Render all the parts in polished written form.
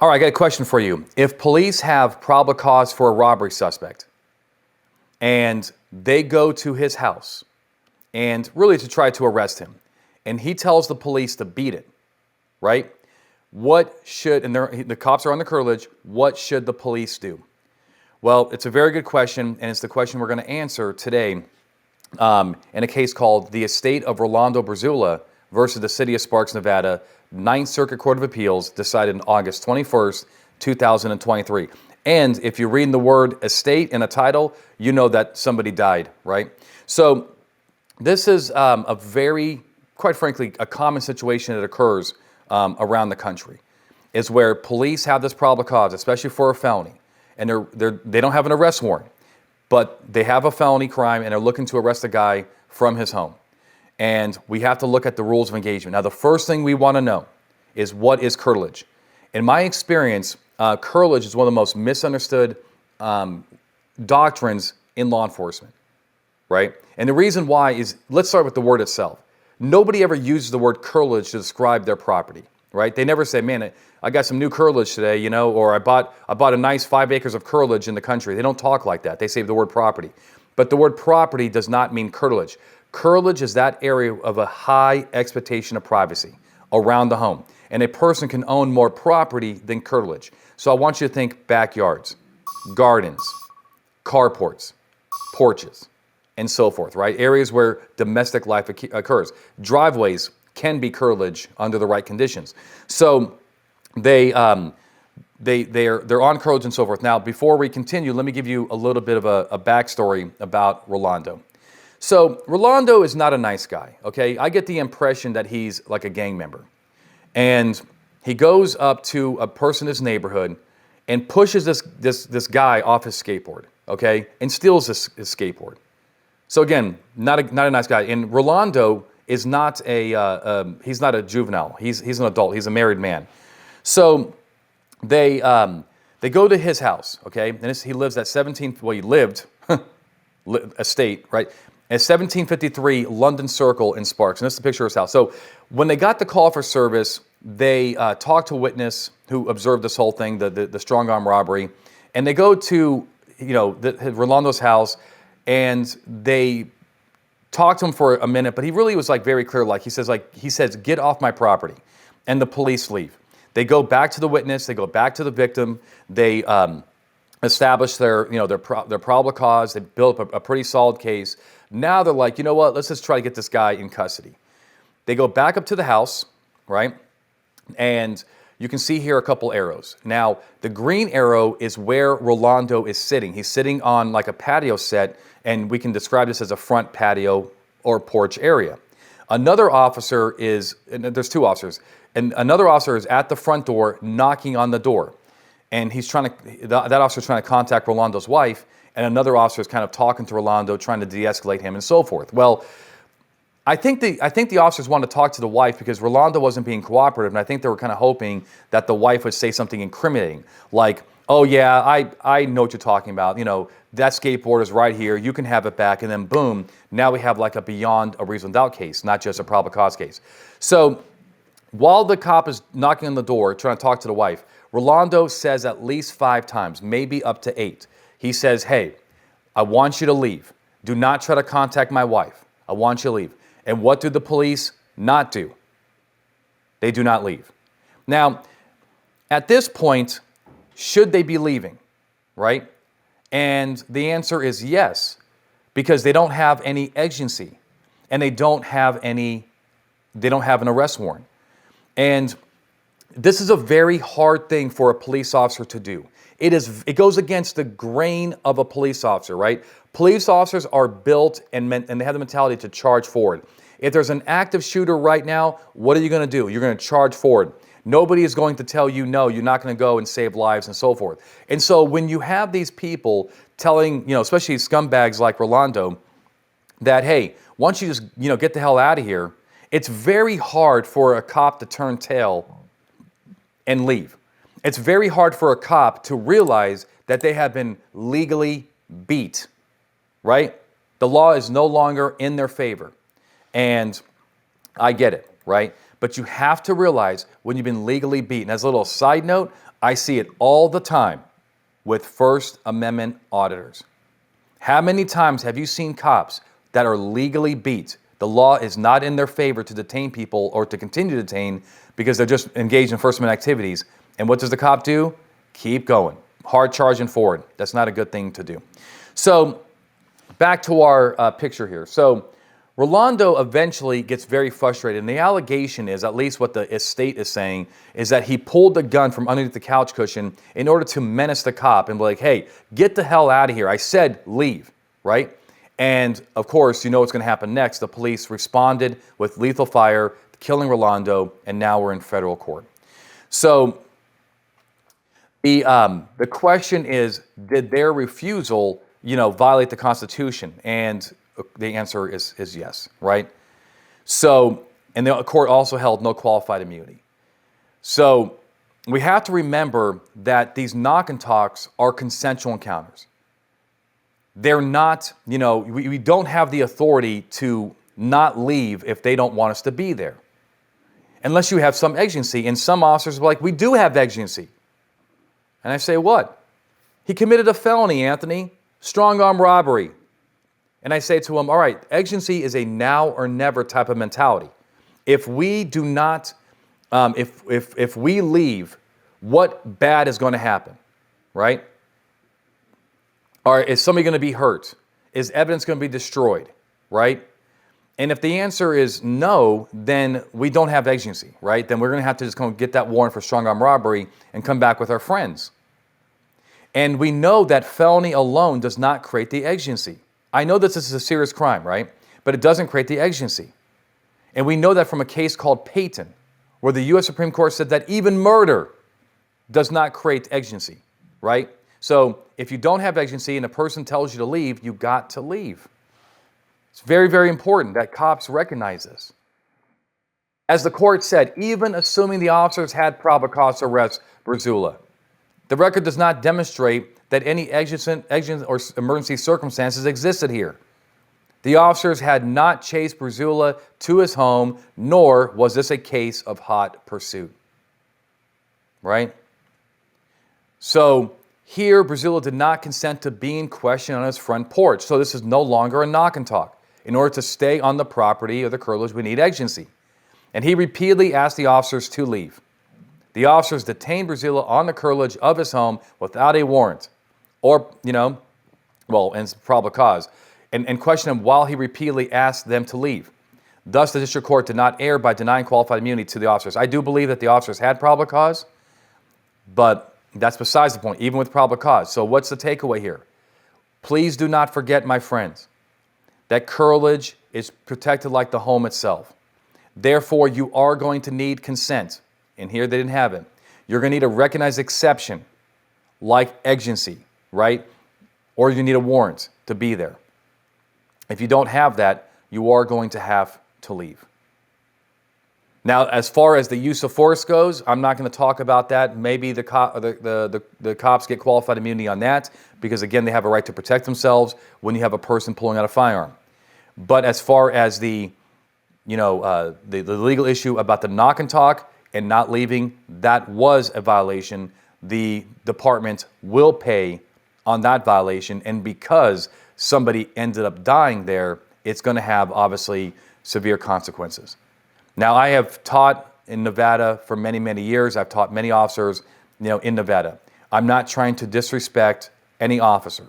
All right, I got a question for you. If police have probable cause for a robbery suspect and they go to his house and really to try to arrest him, and he tells the police to beat it, right? What should, and the cops are on the curtilage, what should the police do? Well, it's a very good question, and it's the question we're going to answer today in a case called the estate of Rolando Brazula versus the city of Sparks, Nevada, Ninth Circuit Court of Appeals, decided on August 21st, 2023. And if you read the word estate in a title, you know that somebody died, right? So this is a very, quite frankly, a common situation that occurs around the country, is where police have this probable cause, especially for a felony, and they don't have an arrest warrant, but they have a felony crime and they're looking to arrest a guy from his home. And we have to look at the rules of engagement. Now, the first thing we want to know is, what is curtilage? In my experience, curtilage is one of the most misunderstood doctrines in law enforcement, right? And the reason why is, let's start with the word itself. Nobody ever uses the word curtilage to describe their property, right? They never say, man, I got some new curtilage today, you know, or I bought a nice 5 acres of curtilage in the country. They don't talk like that. They say the word property. But the word property does not mean curtilage. Curtilage is that area of a high expectation of privacy around the home. And a person can own more property than curtilage. So I want you to think backyards, gardens, carports, porches, and so forth, right? Areas where domestic life occurs. Driveways can be curtilage under the right conditions. So they're on curtilage and so forth. Now, before we continue, let me give you a little bit of a backstory about Rolando. So Rolando is not a nice guy, okay? I get the impression that he's like a gang member. And he goes up to a person in his neighborhood and pushes this guy off his skateboard, okay? And steals his skateboard. So again, not a nice guy. And Rolando is not he's not a juvenile. He's an adult. He's a married man. So they go to his house, okay? And he lives at 17th, well, he lived, estate, right? At 1753 London Circle in Sparks. And this is the picture of his house. So when they got the call for service, they talked to a witness who observed this whole thing, the strong arm robbery. And they go to, Rolando's house, and they talked to him for a minute, but he really was like very clear. Like he says, get off my property. And the police leave. They go back to the witness. They go back to the victim. They establish their probable cause. They built up a pretty solid case. Now they're like, you know what? Let's just try to get this guy in custody. They go back up to the house, right? And you can see here a couple arrows. Now, the green arrow is where Rolando is sitting. He's sitting on like a patio set, and we can describe this as a front patio or porch area. Another officer is, and there's two officers, and another officer is at the front door knocking on the door. And that officer is trying to contact Rolando's wife, and another officer is kind of talking to Rolando, trying to de-escalate him and so forth. Well, I think the officers wanted to talk to the wife because Rolando wasn't being cooperative, and I think they were kind of hoping that the wife would say something incriminating, like, oh yeah, I know what you're talking about. You know, that skateboard is right here. You can have it back. And then boom, now we have like a beyond a reasonable doubt case, not just a probable cause case. So while the cop is knocking on the door, trying to talk to the wife, Rolando says at least 5 times, maybe up to 8. He says, hey, I want you to leave. Do not try to contact my wife. I want you to leave. And what do the police not do? They do not leave. Now, at this point, should they be leaving, right? And the answer is yes, because they don't have any exigency, and they don't have an arrest warrant. And this is a very hard thing for a police officer to do. It goes against the grain of a police officer, right? Police officers are built and they have the mentality to charge forward. If there's an active shooter right now, what are you going to do? You're going to charge forward. Nobody is going to tell you, no, you're not going to go and save lives and so forth. And so when you have these people telling, especially scumbags like Rolando, that, hey, once you just, get the hell out of here, it's very hard for a cop to turn tail and leave. It's very hard for a cop to realize that they have been legally beat, right? The law is no longer in their favor. And I get it, right? But you have to realize when you've been legally beaten. As a little side note, I see it all the time with First Amendment auditors. How many times have you seen cops that are legally beat? The law is not in their favor to detain people or to continue to detain because they're just engaged in First Amendment activities. And what does the cop do? Keep going, hard charging forward. That's not a good thing to do. So back to our picture here. So Rolando eventually gets very frustrated, and the allegation is, at least what the estate is saying, is that he pulled the gun from underneath the couch cushion in order to menace the cop and be like, hey, get the hell out of here. I said leave, right? And of course, you know what's going to happen next. The police responded with lethal fire, killing Rolando, and now we're in federal court. So the question is, did their refusal, violate the Constitution? And the answer is yes, right? So, and the court also held no qualified immunity. So we have to remember that these knock and talks are consensual encounters. They're not, we don't have the authority to not leave if they don't want us to be there. Unless you have some exigency. And some officers are like, we do have exigency. And I say, what? He committed a felony, Anthony. Strong-arm robbery. And I say to him, all right, exigency is a now or never type of mentality. If we do not, if we leave, what bad is going to happen, right? Or is somebody going to be hurt? Is evidence going to be destroyed, right? And if the answer is no, then we don't have exigency, right? Then we're going to have to just go get that warrant for strong-arm robbery and come back with our friends. And we know that felony alone does not create the exigency. I know that this is a serious crime, right? But it doesn't create the exigency. And we know that from a case called Payton, where the U.S. Supreme Court said that even murder does not create exigency, right? So if you don't have exigency and a person tells you to leave, you got to leave. It's very, very important that cops recognize this. As the court said, even assuming the officers had probable cause to arrest Brazula, the record does not demonstrate that any exigent or emergency circumstances existed here. The officers had not chased Brazula to his home, nor was this a case of hot pursuit. Right? So here, Brazula did not consent to being questioned on his front porch. So this is no longer a knock and talk. In order to stay on the property of the curtilage, we need exigency. And he repeatedly asked the officers to leave. The officers detained Brazula on the curtilage of his home without a warrant. Or, and it's probable cause, and questioned him while he repeatedly asked them to leave. Thus, the district court did not err by denying qualified immunity to the officers. I do believe that the officers had probable cause, but that's besides the point, even with probable cause. So what's the takeaway here? Please do not forget, my friends, that curtilage is protected like the home itself. Therefore, you are going to need consent. And here they didn't have it. You're going to need a recognized exception, like exigency, right? Or you need a warrant to be there. If you don't have that, you are going to have to leave. Now, as far as the use of force goes, I'm not going to talk about that. Maybe the cops get qualified immunity on that because, again, they have a right to protect themselves when you have a person pulling out a firearm. But as far as the legal issue about the knock and talk and not leaving, that was a violation. The department will pay on that violation, and because somebody ended up dying there, it's going to have, obviously, severe consequences. Now, I have taught in Nevada for many, many years. I've taught many officers, in Nevada. I'm not trying to disrespect any officer,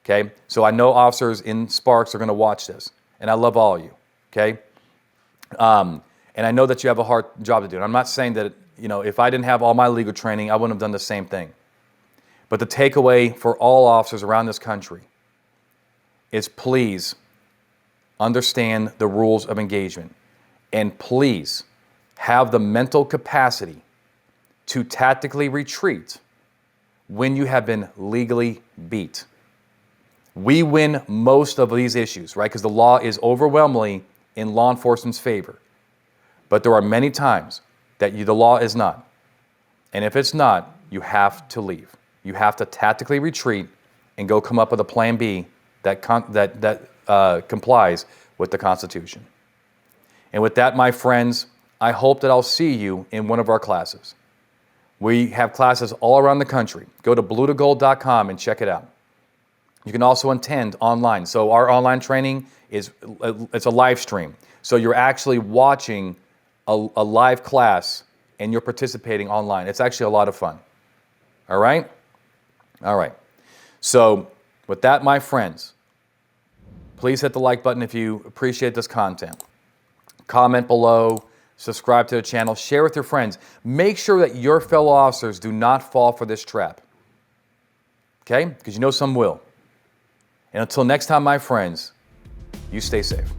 okay? So I know officers in Sparks are going to watch this, and I love all of you, okay? And I know that you have a hard job to do. And I'm not saying that, if I didn't have all my legal training, I wouldn't have done the same thing. But the takeaway for all officers around this country is please understand the rules of engagement. And please have the mental capacity to tactically retreat when you have been legally beat. We win most of these issues, right? Because the law is overwhelmingly in law enforcement's favor. But there are many times that the law is not. And if it's not, you have to leave. You have to tactically retreat and go come up with a plan B that complies with the Constitution. And with that, my friends, I hope that I'll see you in one of our classes. We have classes all around the country. Go to bluetogold.com and check it out. You can also attend online. So our online training it's a live stream. So you're actually watching a live class and you're participating online. It's actually a lot of fun. All right? All right. So with that, my friends, please hit the like button if you appreciate this content. Comment below, subscribe to the channel, share with your friends. Make sure that your fellow officers do not fall for this trap. Okay? Because you know some will. And until next time, my friends, you stay safe.